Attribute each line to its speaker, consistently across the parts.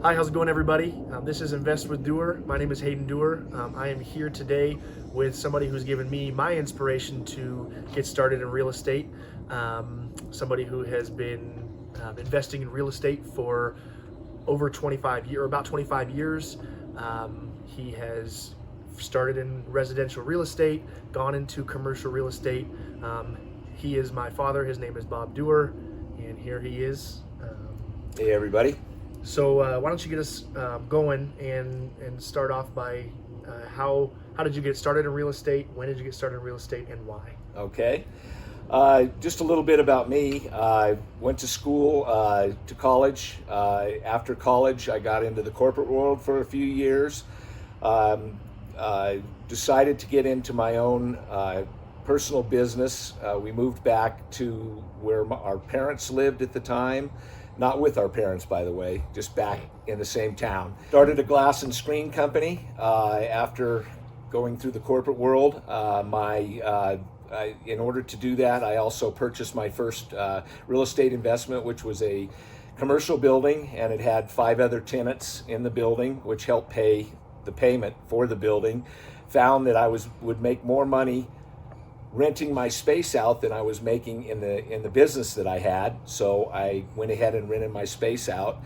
Speaker 1: Hi, how's it going, everybody? This is Invest with Duer. My name is Hayden Duer. I am here today with somebody who's given me my inspiration to get started in real estate. Somebody who has been investing in real estate for over 25 years, or about 25 years. He has started in residential real estate, gone into commercial real estate. He is my father. His name is Bob Duer, and here he is.
Speaker 2: Hey, everybody.
Speaker 1: So why don't you get us going and start off by how did you get started in real estate? When did you get started in real estate, and why?
Speaker 2: Okay. Just a little bit about me. I went to school, to college. After college, I got into the corporate world for a few years. I decided to get into my own personal business. We moved back to where our parents lived at the time. Not with our parents, by the way, just back in the same town. Started a glass and screen company after going through the corporate world. In order to do that, I also purchased my first real estate investment, which was a commercial building, and it had 5 other tenants in the building, which helped pay the payment for the building. Found that I would make more money renting my space out than I was making in the business that I had. So I went ahead and rented my space out,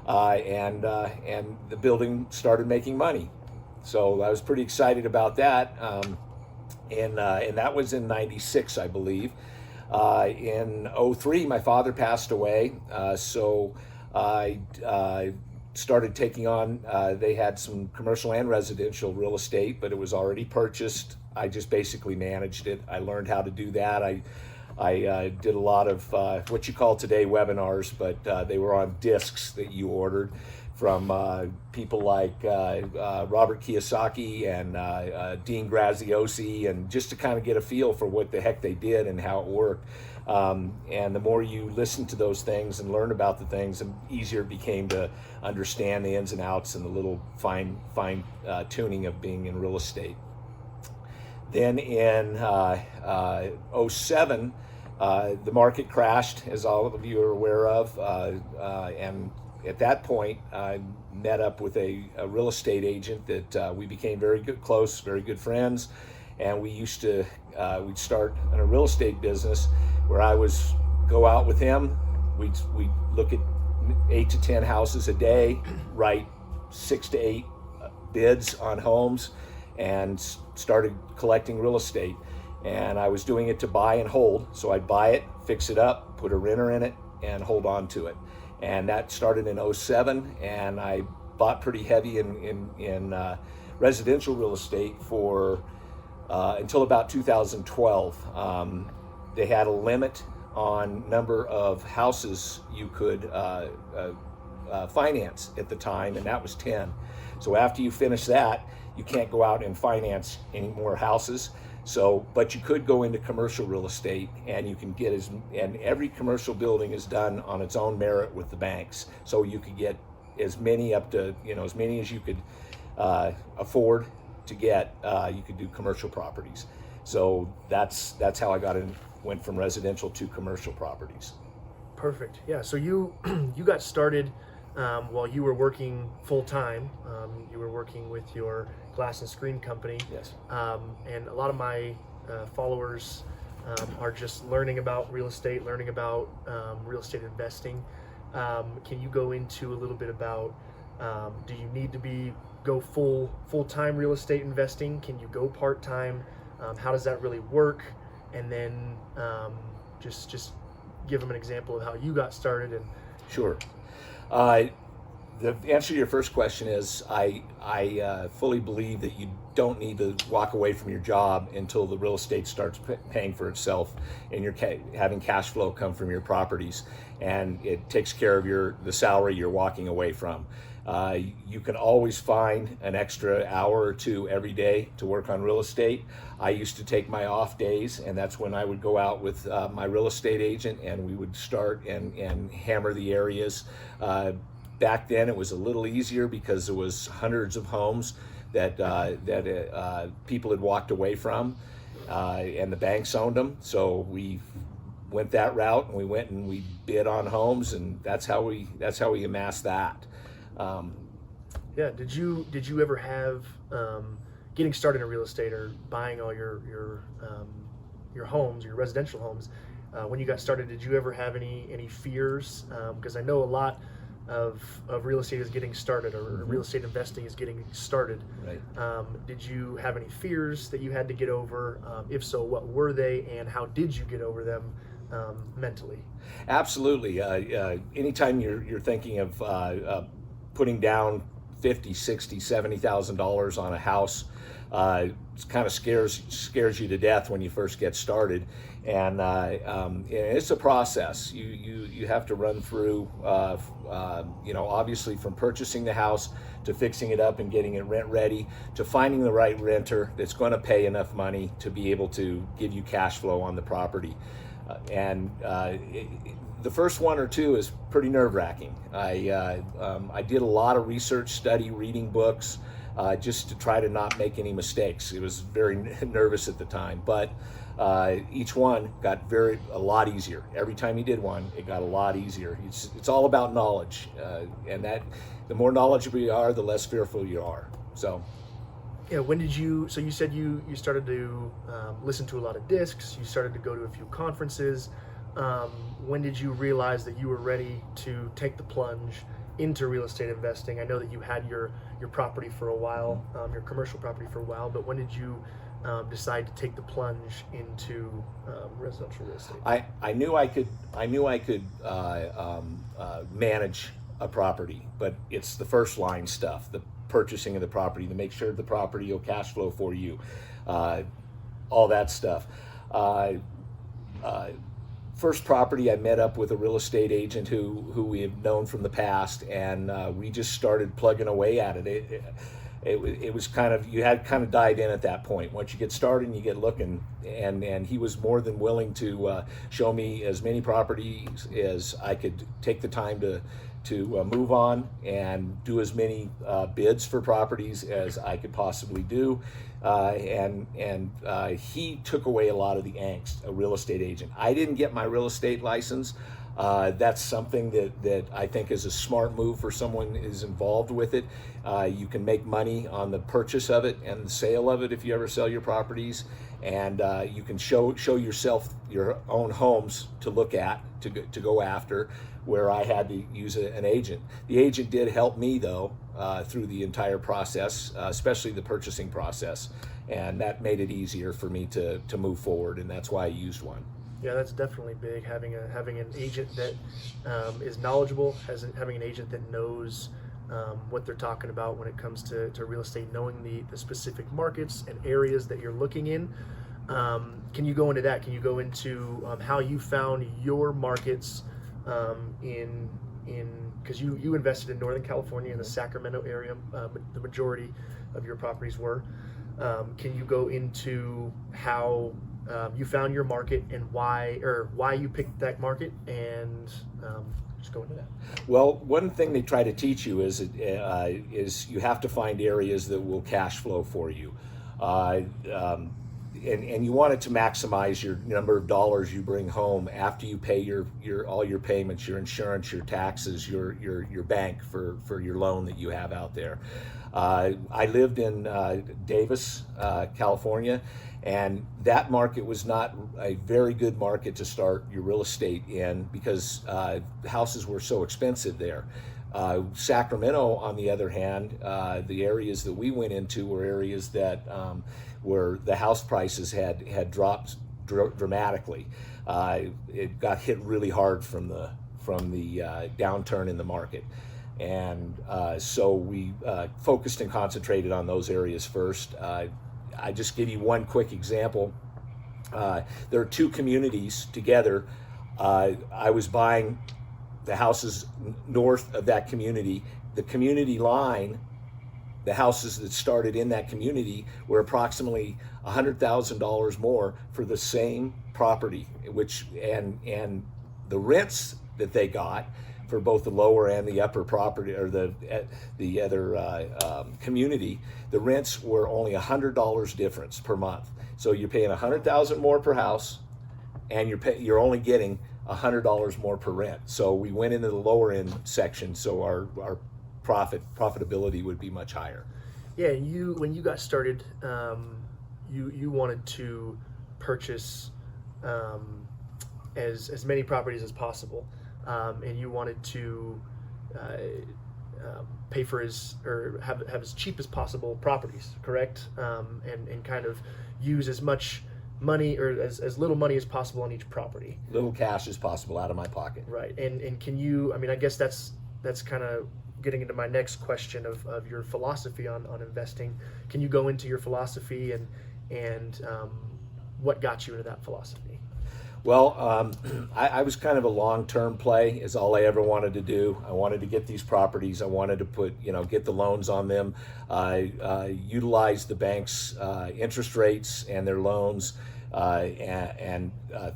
Speaker 2: and the building started making money. So I was pretty excited about that. And that was in '96, I believe. In '03, my father passed away. So I started taking on, they had some commercial and residential real estate, but it was already purchased. I just basically managed it. I learned how to do that. I did a lot of what you call today webinars, but they were on discs that you ordered from people like Robert Kiyosaki and Dean Graziosi, and just to kind of get a feel for what the heck they did and how it worked. And the more you listen to those things and learn about the things, the easier it became to understand the ins and outs and the little fine tuning of being in real estate. Then in '07, the market crashed, as all of you are aware of, and at that point, I met up with a real estate agent that we became very good friends, and we used to we'd start in a real estate business where I was go out with him. We'd look at 8 to 10 houses a day, write 6 to 8 bids on homes, and started collecting real estate. And I was doing it to buy and hold. So I'd buy it, fix it up, put a renter in it, and hold on to it. And that started in '07, and I bought pretty heavy in residential real estate for until about 2012. They had a limit on number of houses you could finance at the time, and that was 10. So after you finish that, you can't go out and finance any more houses. So, but you could go into commercial real estate, and you can get and every commercial building is done on its own merit with the banks. So you could get as many up to, as many as you could afford to get. You could do commercial properties. So that's how I went from residential to commercial properties.
Speaker 1: Perfect. Yeah. So you you got started while you were working full time. You were working with your glass and screen company.
Speaker 2: Yes.
Speaker 1: And a lot of my followers are just learning about real estate, learning about real estate investing. Can you go into a little bit about do you need to go full time real estate investing? Can you go part time? How does that really work? And then just give them an example of how you got started. And
Speaker 2: Sure. The answer to your first question is I fully believe that you don't need to walk away from your job until the real estate starts paying for itself and you're having cash flow come from your properties, and it takes care of the salary you're walking away from. You can always find an extra hour or 2 every day to work on real estate. I used to take my off days, and that's when I would go out with my real estate agent, and we would start and hammer the areas. Back then it was a little easier because there was hundreds of homes that people had walked away from, and the banks owned them. So we went that route, and we went and we bid on homes, and that's how we amassed that.
Speaker 1: Yeah. Did you ever have getting started in real estate or buying all your homes, your residential homes? When you got started, did you ever have any fears? Because I know a lot of real estate is getting started, or real estate investing is getting started.
Speaker 2: Right.
Speaker 1: Did you have any fears that you had to get over? If so, what were they, and how did you get over them mentally?
Speaker 2: Absolutely. Anytime you're thinking of putting down 50, 60, 70,000 dollars on a house, it kind of scares you to death when you first get started, and it's a process. You have to run through, obviously from purchasing the house to fixing it up and getting it rent ready, to finding the right renter that's going to pay enough money to be able to give you cash flow on the property. The first one or two is pretty nerve-wracking. I did a lot of research, study, reading books, just to try to not make any mistakes. It was very nervous at the time, but each one got a lot easier. Every time you did one, it got a lot easier. It's all about knowledge, and that the more knowledgeable you are, the less fearful you are. So.
Speaker 1: Yeah, so you said you started to listen to a lot of discs, you started to go to a few conferences. When did you realize that you were ready to take the plunge into real estate investing? I know that you had your property for a while, your commercial property for a while, but when did you decide to take the plunge into residential real estate?
Speaker 2: I knew I could manage a property, but it's the first line stuff, the purchasing of the property, to make sure the property will cash flow for you, all that stuff. First property, I met up with a real estate agent who we have known from the past, and we just started plugging away at it. It was kind of, you had kind of dive in at that point. Once you get started and you get looking, and he was more than willing to show me as many properties as I could take the time to move on, and do as many bids for properties as I could possibly do. He took away a lot of the angst, a real estate agent. I didn't get my real estate license. That's something that I think is a smart move for someone who's involved with it. You can make money on the purchase of it and the sale of it if you ever sell your properties, and you can show yourself your own homes to look at, to go after, where I had to use an agent. The agent did help me though through the entire process, especially the purchasing process, and that made it easier for me to move forward, and that's why I used one.
Speaker 1: Yeah, that's definitely big. Having an agent that is knowledgeable, having an agent that knows what they're talking about when it comes to real estate, knowing the specific markets and areas that you're looking in. Can you go into that? Can you go into how you found your markets because you invested in Northern California, in the Sacramento area, the majority of your properties were. Can you go into how you found your market and why you picked that market, and just go into that?
Speaker 2: Well, one thing they try to teach you is you have to find areas that will cash flow for you. And you want it to maximize your number of dollars you bring home after you pay your all your payments, your insurance, your taxes, your bank for your loan that you have out there. I lived in Davis, California, and that market was not a very good market to start your real estate in because houses were so expensive there. Sacramento, on the other hand, the areas that we went into were areas that where the house prices had dropped dramatically. It got hit really hard from the downturn in the market, and so we focused and concentrated on those areas first. I just give you one quick example. There are two communities together. I was buying the houses north of that community. The community line, the houses that started in that community were approximately $100,000 more for the same property, and the rents that they got for both the lower and the upper property, or the other community, the rents were only $100 difference per month. So you're paying $100,000 more per house, and you're only getting $100 more per rent. So we went into the lower end section, so our profitability would be much higher.
Speaker 1: Yeah, you when you got started, you wanted to purchase as many properties as possible, and you wanted to pay for or have as cheap as possible properties, correct? And kind of use as much money or as little money as possible on each property.
Speaker 2: Little cash as possible out of my pocket.
Speaker 1: Right. And can you, I mean, I guess that's kind of getting into my next question of your philosophy on investing. Can you go into your philosophy and what got you into that philosophy?
Speaker 2: Well, I was kind of a long-term play is all I ever wanted to do. I wanted to get these properties. I wanted to get the loans on them, utilize the bank's interest rates and their loans, and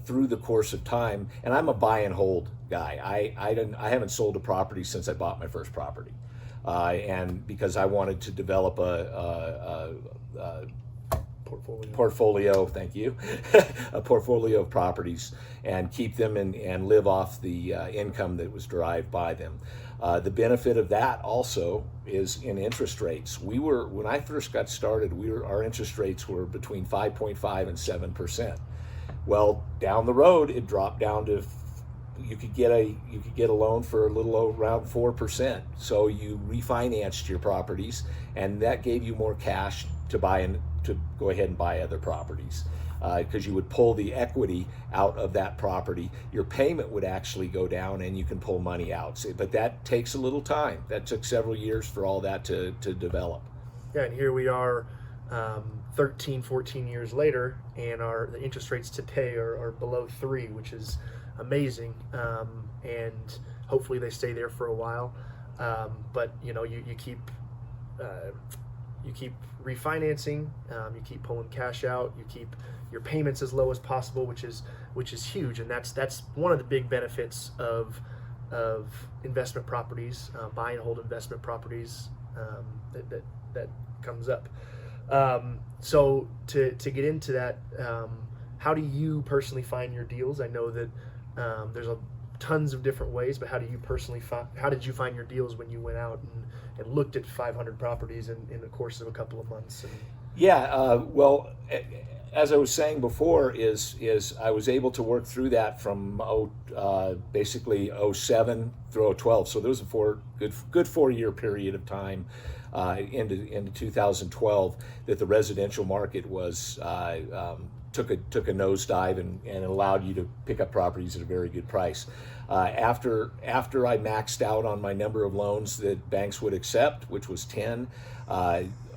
Speaker 2: through the course of time. And I'm a buy and hold guy. I haven't sold a property since I bought my first property, and because I wanted to develop a portfolio, thank you, a portfolio of properties and keep them and live off the income that was derived by them. The benefit of that also is in interest rates. When I first got started, our interest rates were between 5.5 and 7%. Well, down the road, it dropped down to you could get a loan for a little around 4%. So you refinanced your properties, and that gave you more cash to go ahead and buy other properties, because you would pull the equity out of that property. Your payment would actually go down, and you can pull money out. But that takes a little time. That took several years for all that to develop.
Speaker 1: Yeah, and here we are 13, 14 years later, and the interest rates today are below 3, which is amazing, and hopefully they stay there for a while. But you keep refinancing, you keep pulling cash out, you keep your payments as low as possible, which is huge, and that's one of the big benefits of investment properties, buy and hold investment properties, that comes up. So to get into that, how do you personally find your deals? I know that there's tons of different ways, but how did you find your deals when you went out and looked at 500 properties in the course of a couple of months?
Speaker 2: Well, as I was saying before, is I was able to work through that from basically 07 through 12. So there was a good 4-year period of time into 2012 that the residential market was took a nosedive and allowed you to pick up properties at a very good price. After I maxed out on my number of loans that banks would accept, which was 10,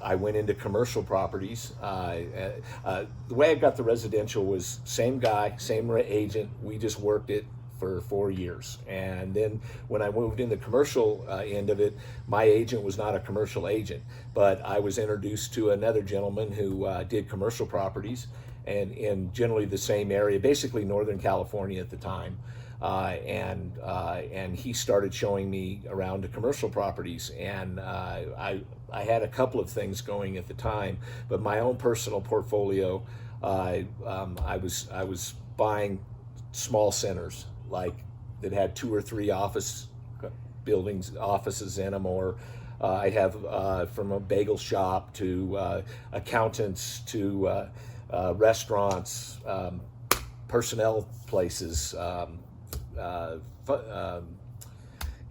Speaker 2: I went into commercial properties. The way I got the residential was same guy, same agent. We just worked it for 4 years. And then when I moved in the commercial end of it, my agent was not a commercial agent, but I was introduced to another gentleman who did commercial properties and in generally the same area, basically Northern California at the time. And he started showing me around to commercial properties, and I had a couple of things going at the time, but my own personal portfolio, I was buying small centers like that had 2 or 3 offices in them, or I have from a bagel shop to accountants to restaurants, personnel places,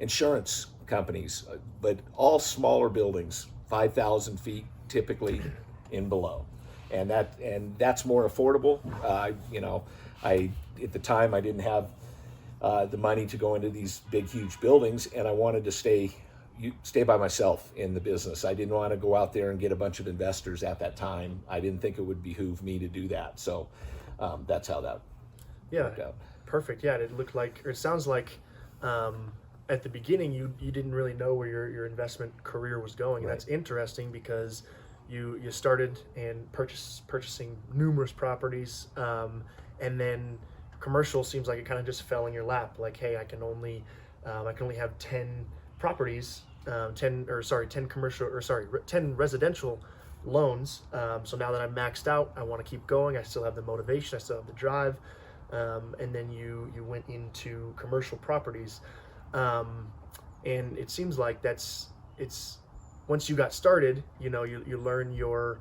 Speaker 2: insurance companies, but all smaller buildings, 5,000 feet typically and below, and that's more affordable. At the time I didn't have the money to go into these big, huge buildings, and I wanted to stay by myself in the business. I didn't want to go out there and get a bunch of investors at that time. I didn't think it would behoove me to do that. So that's how that worked out.
Speaker 1: Perfect. Yeah, it sounds like at the beginning you didn't really know where your investment career was going. Right. That's interesting because you started and purchasing numerous properties, and then commercial seems like it kind of just fell in your lap. Like, hey, I can only have 10 properties, 10 residential loans. So now that I'm maxed out, I want to keep going. I still have the motivation. I still have the drive. And then you went into commercial properties, and it seems like that's it's once you got started, you learn your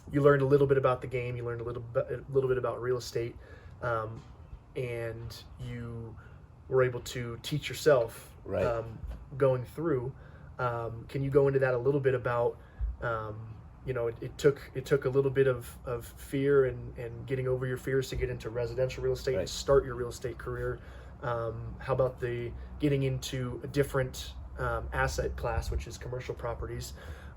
Speaker 1: you learned a little bit about the game, you learned a little bit about real estate, and you were able to teach yourself
Speaker 2: Right.
Speaker 1: going through. Can you go into that a little bit about it took a little bit of fear and getting over your fears to get into residential real estate
Speaker 2: Right.
Speaker 1: and start your real estate career. How about the getting into a different asset class, which is commercial properties,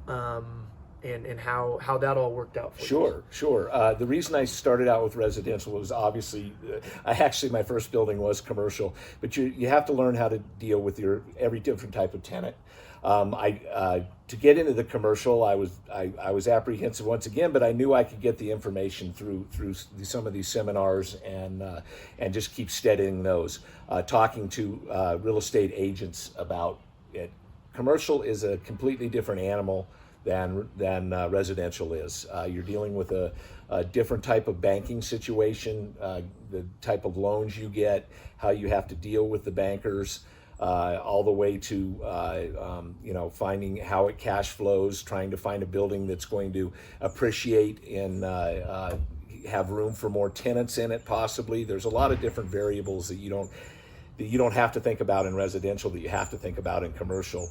Speaker 1: and how that all worked out for you?
Speaker 2: Sure. The reason I started out with residential was obviously, my first building was commercial, but you have to learn how to deal with every different type of tenant. To get into the commercial, I was apprehensive once again, but I knew I could get the information through some of these seminars and just keep studying those, talking to real estate agents about it. Commercial is a completely different animal than residential is. You're dealing with a different type of banking situation, the type of loans you get, how you have to deal with the bankers, all the way to finding how it cash flows, trying to find a building that's going to appreciate and have room for more tenants in it. Possibly, there's a lot of different variables that you don't have to think about in residential that you have to think about in commercial.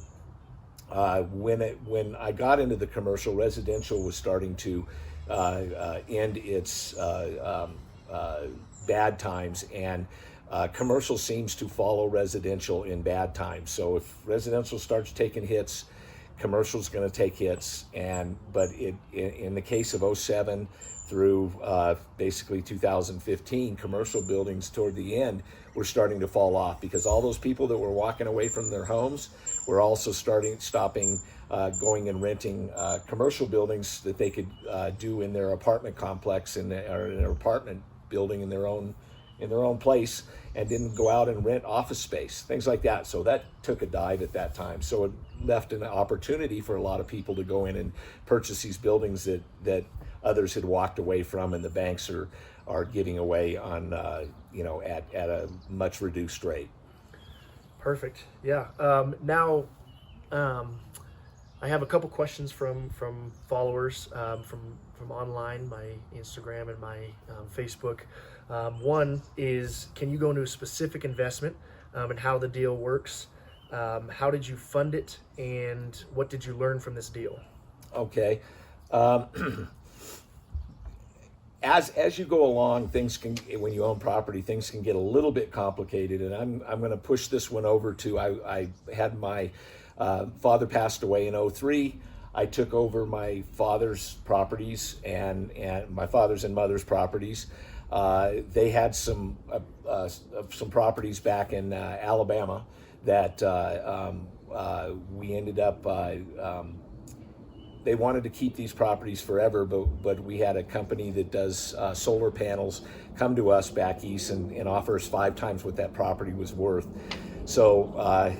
Speaker 2: When I got into the commercial, residential was starting to end its bad times, and commercial seems to follow residential in bad times. So if residential starts taking hits, commercial's going to take hits. But in the case of '07 through basically 2015, commercial buildings toward the end were starting to fall off because all those people that were walking away from their homes were also stopping going and renting commercial buildings that they could do in their apartment complex or in their apartment building in their own place, and didn't go out and rent office space, things like that. So that took a dive at that time. So it left an opportunity for a lot of people to go in and purchase these buildings that others had walked away from, and the banks are giving away on at a much reduced rate.
Speaker 1: Perfect. Yeah. Now, I have a couple questions from followers from online, my Instagram and my Facebook. One is, can you go into a specific investment and how the deal works? How did you fund it, and what did you learn from this deal?
Speaker 2: Okay. As you go along, when you own property, things can get a little bit complicated, and I'm going to push this one over to, I had my father passed away in '03. I took over my father's properties and my father's and mother's properties. They had some properties back in Alabama that we ended up. They wanted to keep these properties forever, but we had a company that does solar panels come to us back east and offer us 5 times what that property was worth. So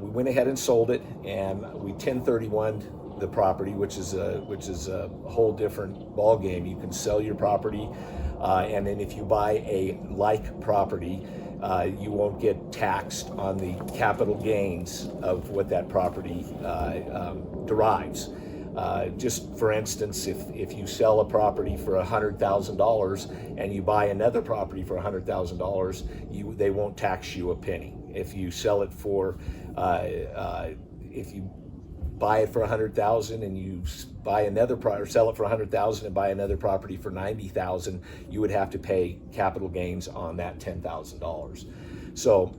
Speaker 2: we went ahead and sold it, and we 1031'd the property, which is a whole different ball game. You can sell your property, and then if you buy a like property, you won't get taxed on the capital gains of what that property derives. Just for instance, if you sell a property for $100,000 and you buy another property for $100,000, they won't tax you a penny. If you sell it for, if you buy it for $100,000 and you buy another or sell it for $100,000 and buy another property for $90,000, you would have to pay capital gains on that $10,000. So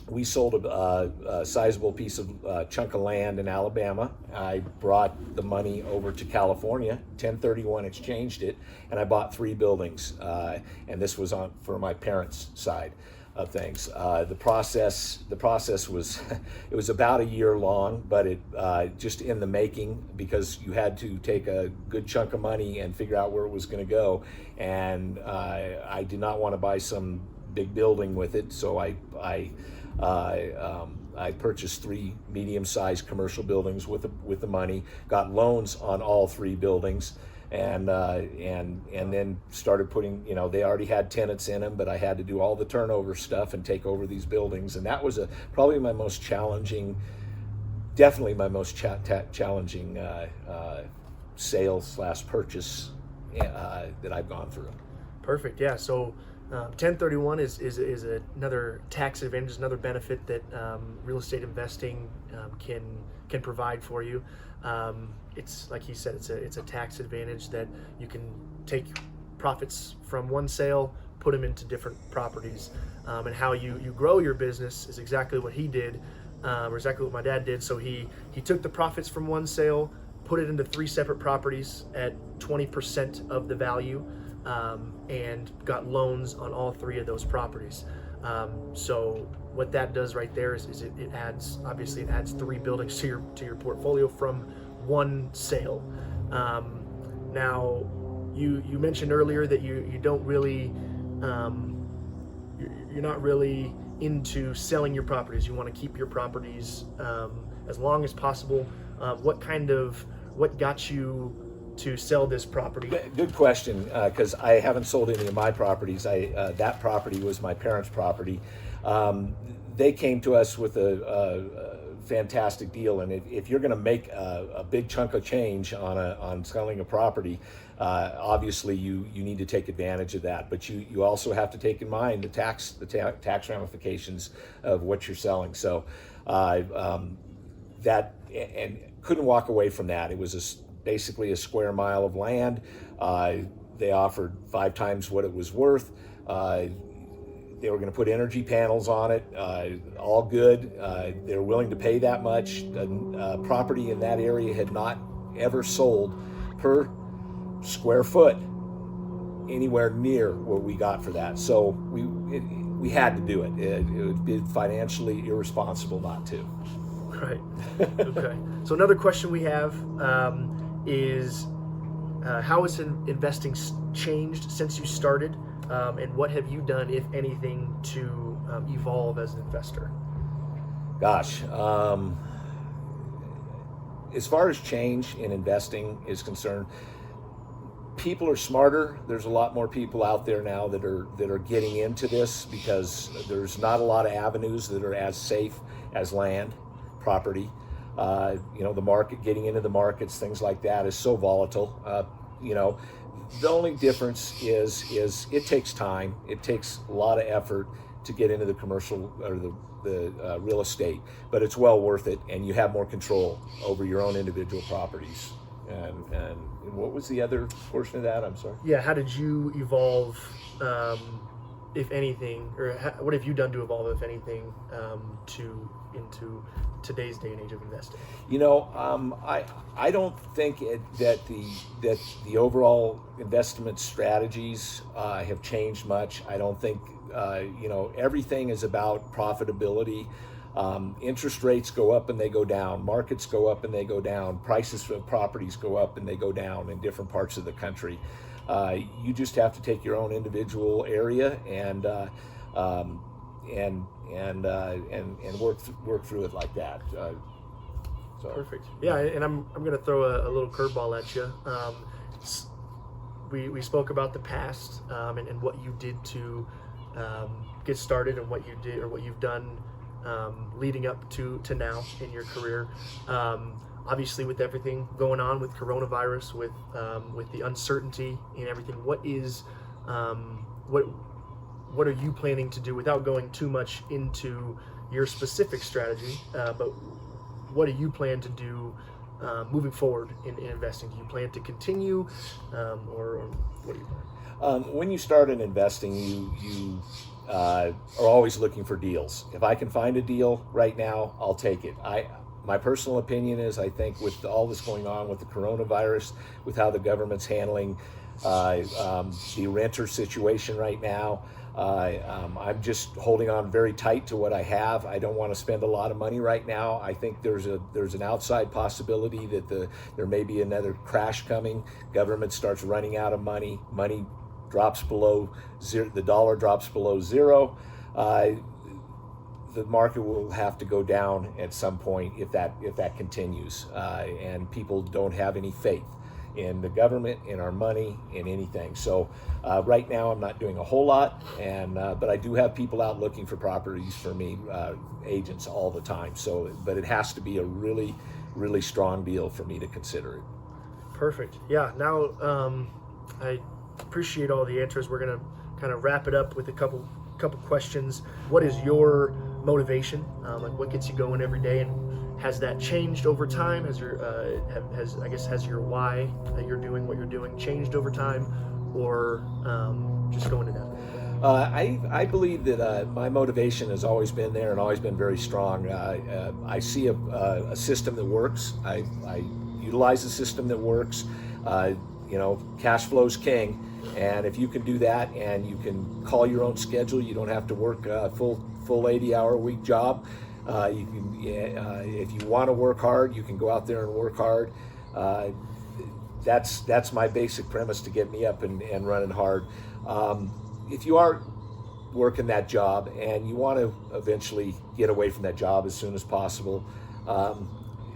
Speaker 2: we sold a sizable piece of chunk of land in Alabama. I brought the money over to California, 1031 exchanged it, and I bought 3 buildings. And this was for my parents' side of things. The process was it was about a year long, but it just in the making, because you had to take a good chunk of money and figure out where it was going to go. And I did not want to buy some big building with it, so I purchased 3 medium-sized commercial buildings with the money, got loans on all 3 buildings, and then started putting, they already had tenants in them, but I had to do all the turnover stuff and take over these buildings, and that was probably my most challenging, definitely my most challenging sales/purchase that I've gone through.
Speaker 1: Perfect. Yeah. So 1031 is another tax advantage, another benefit that real estate investing can provide for you. It's like he said, it's a tax advantage that you can take profits from one sale, put them into different properties, and how you grow your business is exactly what he did, or exactly what my dad did. So he took the profits from one sale, put it into 3 separate properties at 20% of the value. And got loans on all 3 of those properties. So what that does right there is it adds 3 buildings to your portfolio from one sale. Now you mentioned earlier that you don't really you're not really into selling your properties. You want to keep your properties as long as possible. What got you to sell this property?
Speaker 2: Good question, because I haven't sold any of my properties. That property was my parents' property. They came to us with a fantastic deal, and if you're going to make a big chunk of change on selling a property, obviously you need to take advantage of that. But you also have to take in mind the tax ramifications of what you're selling. So that, and couldn't walk away from that. It was basically a square mile of land. They offered 5 times what it was worth. They were going to put energy panels on it, all good. They were willing to pay that much. Property in that area had not ever sold per square foot anywhere near what we got for that. So we had to do it. It would be financially irresponsible not to.
Speaker 1: Right. Okay. So another question we have is how has investing changed since you started, and what have you done, if anything, to evolve as an investor?
Speaker 2: Gosh, as far as change in investing is concerned, people are smarter. There's a lot more people out there now that are getting into this, because there's not a lot of avenues that are as safe as land, property. The market, getting into the markets, things like that is so volatile. The only difference is it takes time. It takes a lot of effort to get into the commercial or the real estate, but it's well worth it, and you have more control over your own individual properties. And what was the other portion of that? I'm sorry.
Speaker 1: Yeah, how did you evolve, if anything, or what have you done to evolve, if anything, into today's day and age of investing?
Speaker 2: I don't think that the overall investment strategies have changed much. I don't think everything is about profitability. Interest rates go up and they go down. Markets go up and they go down. Prices of properties go up and they go down in different parts of the country. You just have to take your own individual area and work through it like that. So
Speaker 1: perfect. Yeah, and I'm going to throw a little curveball at you. We spoke about the past, and what you did to get started, and what you did or what you've done leading up to now in your career. Obviously, with everything going on with coronavirus, with the uncertainty and everything, what are you planning to do, without going too much into your specific strategy, but what do you plan to do moving forward in investing? Do you plan to continue, or what do you plan?
Speaker 2: When you start in investing, you are always looking for deals. If I can find a deal right now, I'll take it. My personal opinion is, I think with all this going on with the coronavirus, with how the government's handling the renter situation right now, I'm just holding on very tight to what I have. I don't want to spend a lot of money right now. I think there's an outside possibility that there may be another crash coming. Government starts running out of money. Money drops below zero. The dollar drops below zero. The market will have to go down at some point if that continues, and people don't have any faith in the government, in our money, in anything. So right now I'm not doing a whole lot, but I do have people out looking for properties for me, agents all the time. So, but it has to be a really, really strong deal for me to consider it.
Speaker 1: Perfect. Yeah. Now, I appreciate all the answers. We're gonna kind of wrap it up with a couple questions. What is your motivation? Like, what gets you going every day, and has that changed over time? Has your has your why that you're doing what you're doing changed over time, or just going to that?
Speaker 2: I believe that my motivation has always been there and always been very strong. I see a system that works. I utilize a system that works. Cash flow's king, and if you can do that and you can call your own schedule, you don't have to work a full 80-hour-a-week job. You can, if you want to work hard, you can go out there and work hard. That's my basic premise to get me up and running hard. If you are working that job and you want to eventually get away from that job as soon as possible,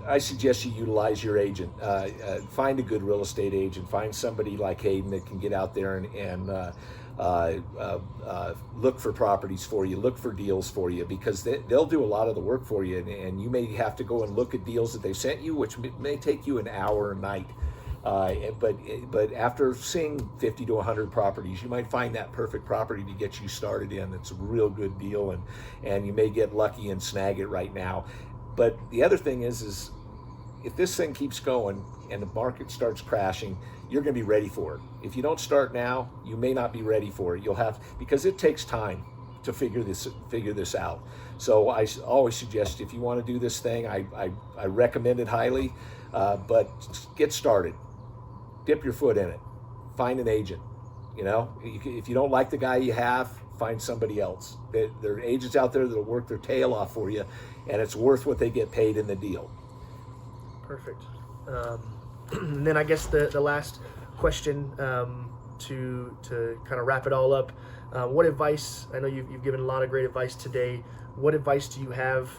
Speaker 2: I suggest you utilize your agent. Find a good real estate agent. Find somebody like Hayden that can get out there and look for properties for you, look for deals for you, because they'll do a lot of the work for you, and you may have to go and look at deals that they've sent you, which may take you an hour a night. But after seeing 50 to 100 properties, you might find that perfect property to get you started in. It's a real good deal, and you may get lucky and snag it right now. But the other thing is if this thing keeps going and the market starts crashing, you're going to be ready for it. If you don't start now, you may not be ready for it. Because it takes time to figure this out. So I always suggest, if you want to do this thing, I recommend it highly, but get started. Dip your foot in it. Find an agent. If you don't like the guy you have, find somebody else. There are agents out there that'll work their tail off for you, and it's worth what they get paid in the deal.
Speaker 1: Perfect. And then I guess the last question, to kind of wrap it all up, what advice, I know you've given a lot of great advice today, what advice do you have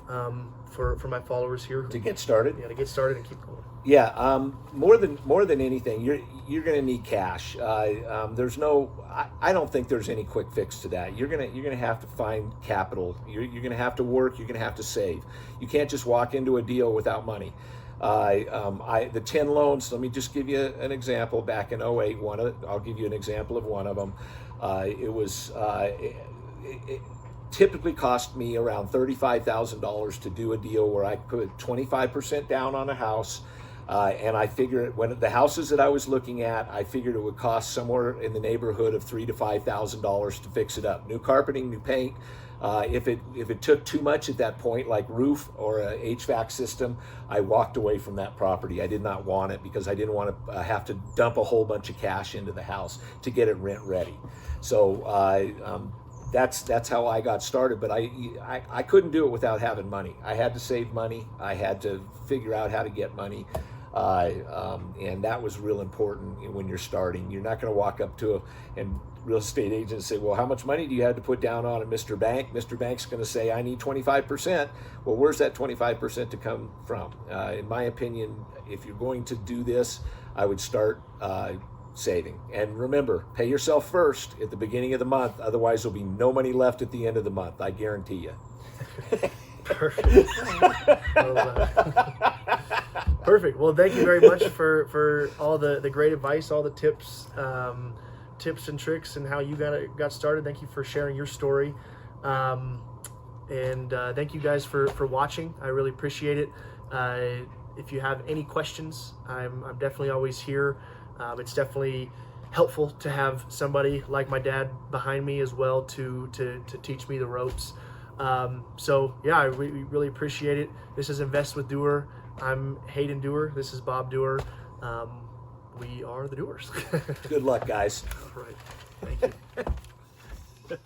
Speaker 1: for my followers here
Speaker 2: to get started?
Speaker 1: Yeah, to get started and keep going.
Speaker 2: Yeah, more than anything, you're going to need cash. I don't think there's any quick fix to that. You're gonna have to find capital. You're going to have to work. You're going to have to save. You can't just walk into a deal without money. The 10 loans, let me just give you an example. Back in 08, I'll give you an example of one of them. It typically cost me around $35,000 to do a deal where I put 25% down on a house. And I figured, when the houses that I was looking at, I figured it would cost somewhere in the neighborhood of $3,000 to $5,000 to fix it up. New carpeting, new paint. If it took too much at that point, like roof or a HVAC system, I walked away from that property. I did not want it because I didn't want to have to dump a whole bunch of cash into the house to get it rent ready. So that's how I got started. But I couldn't do it without having money. I had to save money. I had to figure out how to get money. And that was real important when you're starting. You're not going to walk up to a real estate agent and say, well, how much money do you have to put down on it, Mr. Bank? Mr. Bank's going to say, I need 25%. Well, where's that 25% to come from? In my opinion, if you're going to do this, I would start saving. And remember, pay yourself first at the beginning of the month. Otherwise, there'll be no money left at the end of the month. I guarantee you.
Speaker 1: Perfect. Perfect. Well, thank you very much for all the great advice, all the tips and tricks, and how you got started. Thank you for sharing your story, and thank you guys for watching. I really appreciate it. If you have any questions, I'm definitely always here. It's definitely helpful to have somebody like my dad behind me as well to teach me the ropes. So yeah, we really appreciate it. This is Invest with Duer. I'm Hayden Duer. This is Bob Duer. We are the Duers.
Speaker 2: Good luck, guys.
Speaker 1: All right. Thank you.